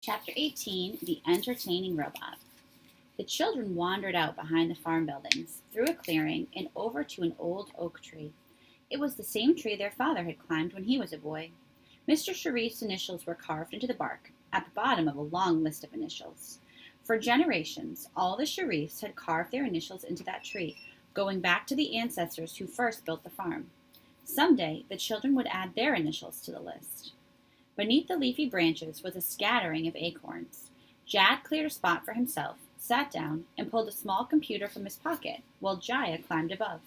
Chapter 18, The Entertaining Robot. The children wandered out behind the farm buildings, through a clearing, and over to an old oak tree. It was the same tree their father had climbed when he was a boy. Mr. Sharif's initials were carved into the bark, at the bottom of a long list of initials. For generations, all the Sharifs had carved their initials into that tree, going back to the ancestors who first built the farm. Someday, the children would add their initials to the list. Beneath the leafy branches was a scattering of acorns. Jad cleared a spot for himself, sat down, and pulled a small computer from his pocket, while Jaya climbed above.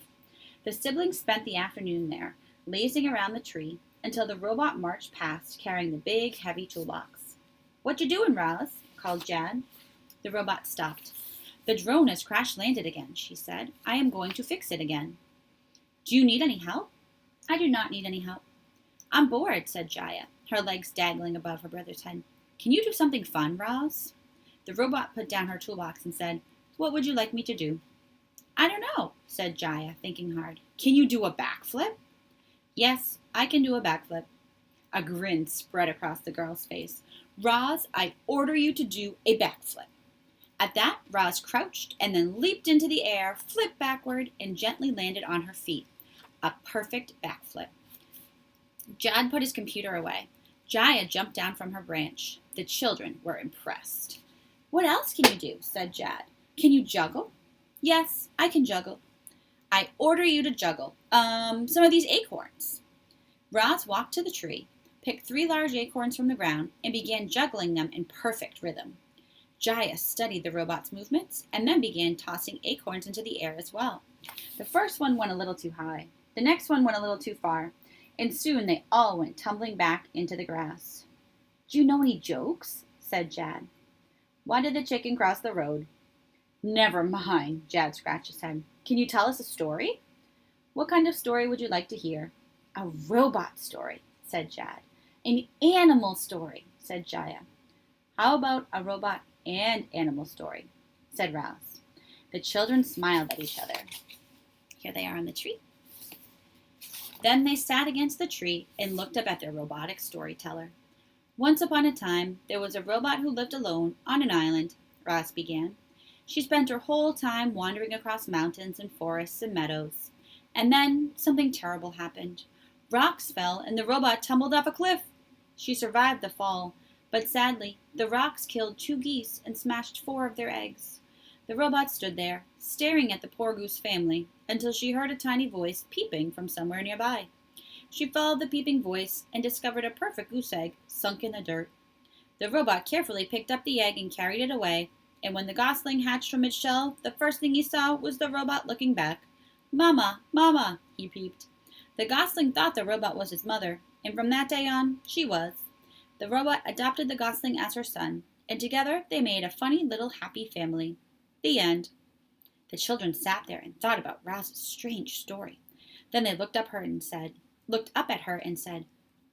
The siblings spent the afternoon there, lazing around the tree, until the robot marched past, carrying the big, heavy toolbox. "What you doing, Roz?" called Jad. The robot stopped. "The drone has crash-landed again," she said. "I am going to fix it again." "Do you need any help?" "I do not need any help." "I'm bored," said Jaya, her legs dangling above her brother's head. "Can you do something fun, Roz?" The robot put down her toolbox and said, "What would you like me to do?" "I don't know," said Jaya, thinking hard. "Can you do a backflip?" "Yes, I can do a backflip." A grin spread across the girl's face. "Roz, I order you to do a backflip." At that, Roz crouched and then leaped into the air, flipped backward, and gently landed on her feet. A perfect backflip. Jad put his computer away. Jaya jumped down from her branch. The children were impressed. "What else can you do?" said Jad. "Can you juggle?" "Yes, I can juggle." "I order you to juggle, some of these acorns." Roz walked to the tree, picked 3 large acorns from the ground, and began juggling them in perfect rhythm. Jaya studied the robot's movements and then began tossing acorns into the air as well. The first one went a little too high. The next one went a little too far, and soon they all went tumbling back into the grass. "Do you know any jokes?" said Jad. "Why did the chicken cross the road?" "Never mind," Jad scratched his head. "Can you tell us a story?" "What kind of story would you like to hear?" "A robot story," said Jad. "An animal story," said Jaya. "How about a robot and animal story?" said Roz. The children smiled at each other. Here they are on the tree. Then they sat against the tree and looked up at their robotic storyteller. "Once upon a time, there was a robot who lived alone on an island," Roz began. "She spent her whole time wandering across mountains and forests and meadows. And then something terrible happened. Rocks fell and the robot tumbled off a cliff. She survived the fall, but sadly, the rocks killed 2 geese and smashed 4 of their eggs. The robot stood there, staring at the poor goose family, until she heard a tiny voice peeping from somewhere nearby. She followed the peeping voice and discovered a perfect goose egg sunk in the dirt. The robot carefully picked up the egg and carried it away, and when the gosling hatched from its shell, the first thing he saw was the robot looking back. "Mama, Mama," he peeped. The gosling thought the robot was his mother, and from that day on, she was. The robot adopted the gosling as her son, and together they made a funny little happy family. The end. The children sat there and thought about Roz's strange story. Then they looked up at her and said,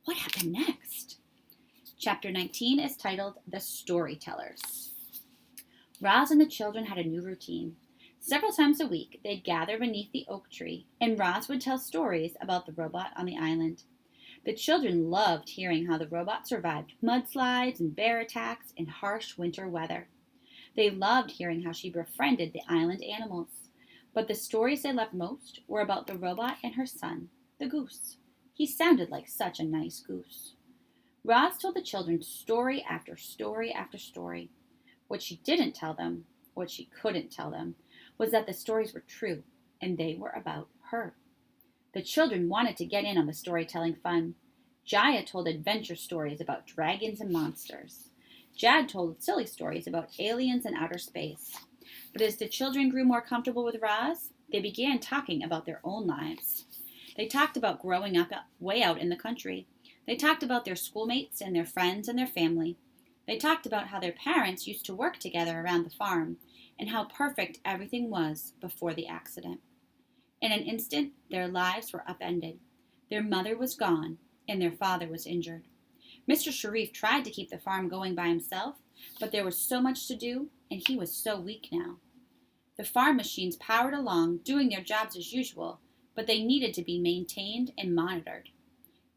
"What happened next?" Chapter 19 is titled The Storytellers. Roz and the children had a new routine. Several times a week, they'd gather beneath the oak tree, and Roz would tell stories about the robot on the island. The children loved hearing how the robot survived mudslides and bear attacks and harsh winter weather. They loved hearing how she befriended the island animals. But the stories they loved most were about the robot and her son, the goose. He sounded like such a nice goose. Roz told the children story after story after story. What she didn't tell them, what she couldn't tell them, was that the stories were true, and they were about her. The children wanted to get in on the storytelling fun. Jaya told adventure stories about dragons and monsters. Jad told silly stories about aliens and outer space. But as the children grew more comfortable with Roz, they began talking about their own lives. They talked about growing up way out in the country. They talked about their schoolmates and their friends and their family. They talked about how their parents used to work together around the farm, and how perfect everything was before the accident. In an instant, their lives were upended. Their mother was gone, and their father was injured. Mr. Sharif tried to keep the farm going by himself, but there was so much to do, and he was so weak now. The farm machines powered along, doing their jobs as usual, but they needed to be maintained and monitored.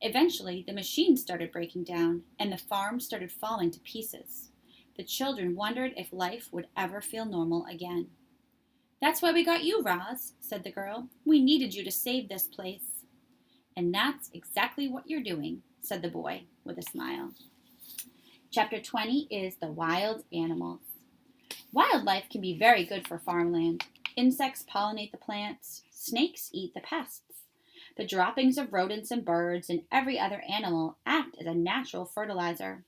Eventually, the machines started breaking down, and the farm started falling to pieces. The children wondered if life would ever feel normal again. "That's why we got you, Roz," said the girl. "We needed you to save this place." "And that's exactly what you're doing," said the boy with a smile. Chapter 20 is the wild animals. Wildlife can be very good for farmland. Insects pollinate the plants. Snakes eat the pests. The droppings of rodents and birds and every other animal act as a natural fertilizer.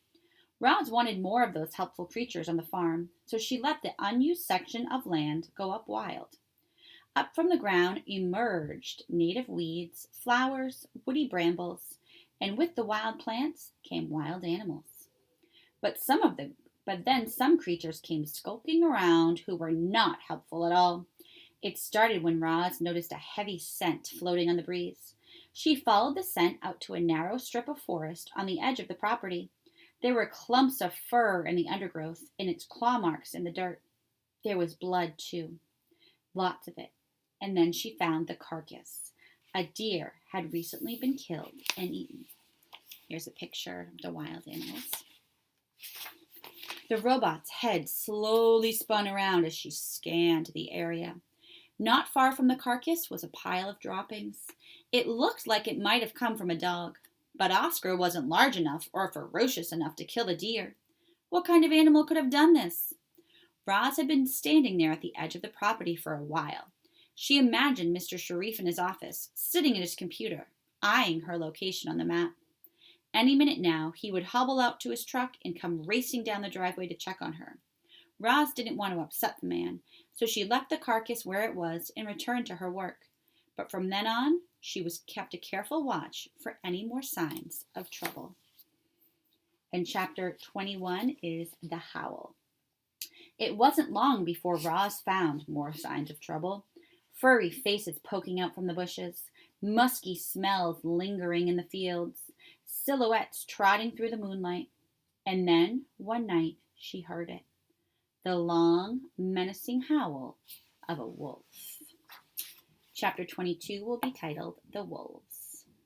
Roz wanted more of those helpful creatures on the farm, so she let the unused section of land go up wild. Up from the ground emerged native weeds, flowers, woody brambles, and with the wild plants came wild animals. But then some creatures came skulking around who were not helpful at all. It started when Roz noticed a heavy scent floating on the breeze. She followed the scent out to a narrow strip of forest on the edge of the property. There were clumps of fur in the undergrowth and its claw marks in the dirt. There was blood, too. Lots of it. And then she found the carcass. A deer had recently been killed and eaten. Here's a picture of the wild animals. The robot's head slowly spun around as she scanned the area. Not far from the carcass was a pile of droppings. It looked like it might have come from a dog, but Oscar wasn't large enough or ferocious enough to kill a deer. What kind of animal could have done this? Roz had been standing there at the edge of the property for a while. She imagined Mr. Sharif in his office, sitting at his computer, eyeing her location on the map. Any minute now, he would hobble out to his truck and come racing down the driveway to check on her. Roz didn't want to upset the man, so she left the carcass where it was and returned to her work. But from then on, she was kept a careful watch for any more signs of trouble. And chapter 21 is The Howl. It wasn't long before Roz found more signs of trouble. Furry faces poking out from the bushes, musky smells lingering in the fields, silhouettes trotting through the moonlight. And then, one night, she heard it. The long, menacing howl of a wolf. Chapter 22 will be titled The Wolves.